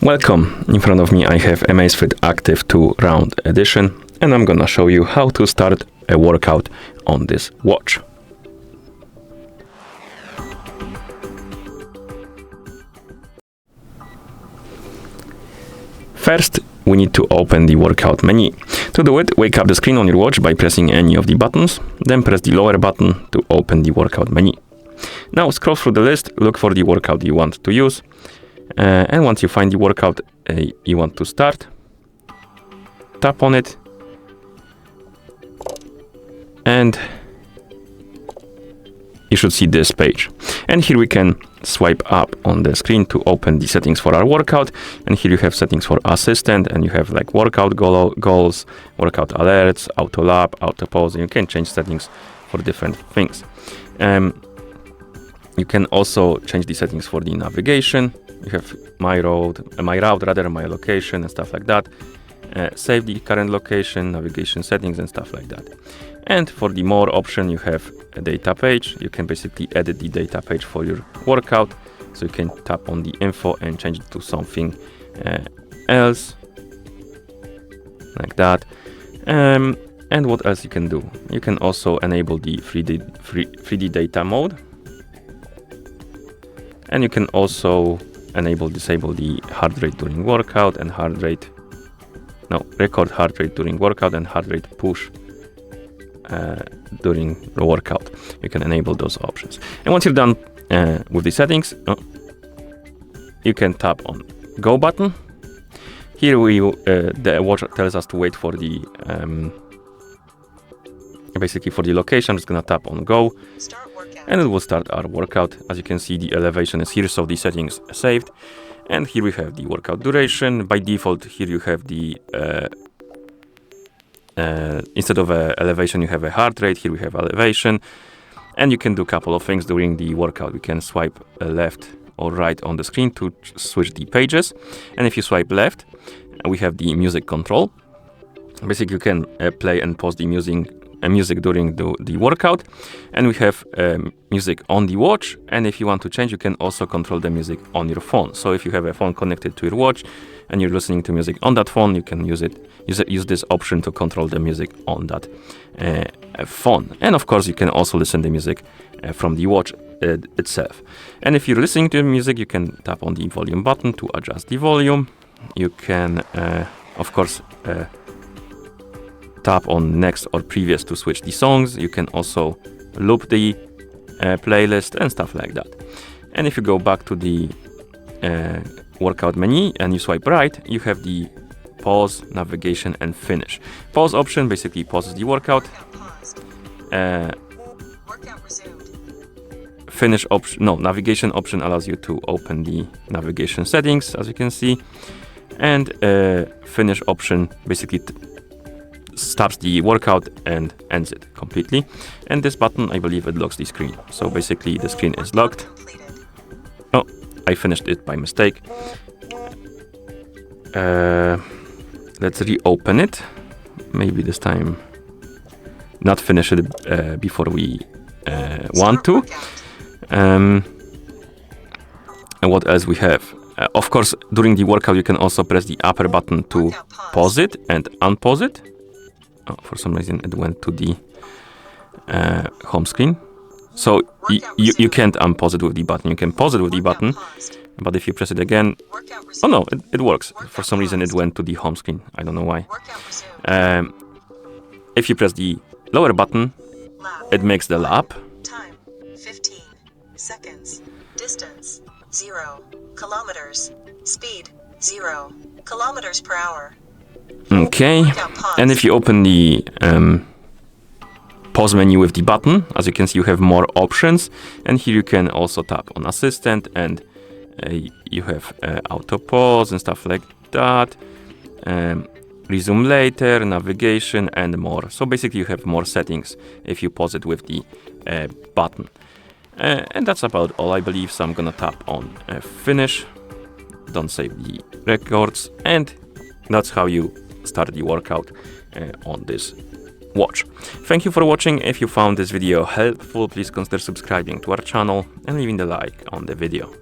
Welcome. In front of me I have AMAZFIT Active 2 Round Edition, and I'm gonna show you how to start a workout on this watch. First, we need to open the workout menu. To do it, wake up the screen on your watch by pressing any of the buttons, then press the lower button to open the workout menu. Now scroll through the list, look for the workout you want to use, and once you find the workout you want to start, tap on it, and you should see this page. And here we can swipe up on the screen to open the settings for our workout. And here you have settings for assistant, and you have like workout goals, workout alerts, auto lap, auto pause. You can change settings for different things. You can also change the settings for the navigation. You have my route, my location, and stuff like that. Save the current location, navigation settings, and stuff like that. And for the more option, you have a data page. You can basically edit the data page for your workout. So you can tap on the info and change it to something else, like that. And what else you can do? You can also enable the 3D data mode. And you can also disable the heart rate during workout and record heart rate during workout and heart rate push during the workout. You can enable those options. And once you're done with the settings, you can tap on go button. Here the watch tells us to wait for the basically for the location. I'm just gonna tap on go, and it will start our workout. As you can see, the elevation is here, so the settings are saved. And here we have the workout duration. By default, here you have the instead of elevation, you have a heart rate. Here we have elevation, and you can do a couple of things during the workout. We can swipe left or right on the screen to switch the pages. And if you swipe left, we have the music control. Basically, you can play and pause the music during the workout, and we have music on the watch. And if you want to change, you can also control the music on your phone. So if you have a phone connected to your watch and you're listening to music on that phone, you can use this option to control the music on that phone. And of course, you can also listen to music from the watch itself. And if you're listening to music, you can tap on the volume button to adjust the volume. You can of course tap on next or previous to switch the songs. You can also loop the playlist and stuff like that. And if you go back to the workout menu and you swipe right, you have the pause, navigation, and finish. Pause option basically pauses the workout. Finish option, navigation option allows you to open the navigation settings, as you can see. And finish option basically stops the workout and ends it completely. And this button, I believe it locks the screen. So basically the screen is locked. Oh, I finished it by mistake. Let's reopen it. Maybe this time not finish it before we want to. And what else we have? Of course, during the workout, you can also press the upper button to pause it and unpause it. Oh, for some reason, it went to the home screen. So you can't unpause it with the button. You can pause it with the button, but if you press it again, oh no, it works. For some reason, it went to the home screen. I don't know why. If you press the lower button, it makes the lap. Time 15 seconds. Distance 0 kilometers. Speed 0 kilometers per hour. Okay, and if you open the pause menu with the button, as you can see, you have more options, and here you can also tap on assistant, and you have auto pause and stuff like that, resume later, navigation, and more. So basically you have more settings if you pause it with the button. And that's about all, I believe. So I'm gonna tap on finish, don't save the records, and that's how you start the workout on this watch. Thank you for watching. If you found this video helpful, please consider subscribing to our channel and leaving the like on the video.